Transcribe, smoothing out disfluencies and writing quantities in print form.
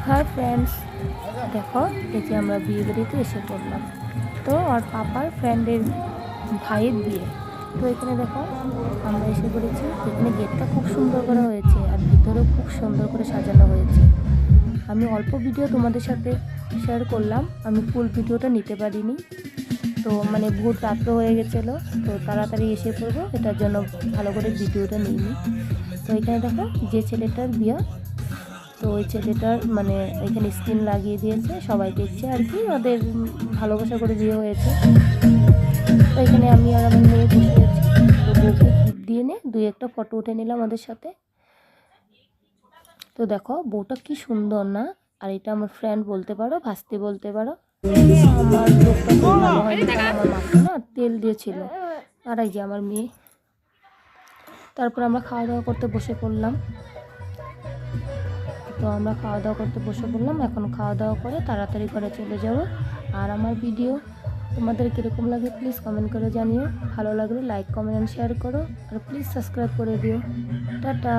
Hi friends, দেখো এই যে আমরা বিয়ে বাড়িতে এসে পড়লাম। তো আর পাপার ফ্রেন্ডের ভাইয়ের বিয়ে। তো এখানে দেখো আমরা এসে পড়েছি। এখানে গেটটা খুব সুন্দর করা হয়েছে আর ভিতরেও খুব সুন্দর করে সাজানো হয়েছে। আমি অল্প ভিডিও তোমাদের সাথে শেয়ার করলাম, আমি ফুল ভিডিওটা নিতে পারিনি। তো মানে বহুত রাত্র হয়ে গেছিলো, তো তাড়াতাড়ি এসে পড়বো এটার জন্য ভালো করে ভিডিওটা নিইনি। তো এখানে দেখো যে ছেলেটার বিয়ে, তো ওই ছেলেটার মানে এখানে স্ক্রিন লাগিয়ে দিয়েছে, সবাই দেখছে আর কি, ওদের ভালোবাসা করে বিয়ে হয়েছে। তো এখানে আমি আর আমার মেয়ে বসে আছি। তো বউকে গিফট দিয়ে নে দুই একটা ফটো উঠে নিলাম ওদের সাথে। তো দেখো বউটা কি সুন্দর না, আর এটা আমার ফ্রেন্ড বলতে পারো, ভাস্তি বলতে পারো। আমার লোকটা খুব ভালো হয়নি, কারণ আমার মাথা না তেল দিয়েছিল। আর এই যে আমার মেয়ে। তারপর আমরা খাওয়া দাওয়া করতে বসে পড়লাম। তো আমরা খাওয়া দাওয়া করতে বসে পড়লাম। এখন খাওয়া দাওয়া করে তাড়াতাড়ি করে চলে যাব। আর আমার ভিডিও তোমাদের কীরকম লাগে প্লিজ কমেন্ট করে জানিও। ভালো লাগলে লাইক কমেন্ট শেয়ার করো, আর প্লিজ সাবস্ক্রাইব করে দিও। টাটা।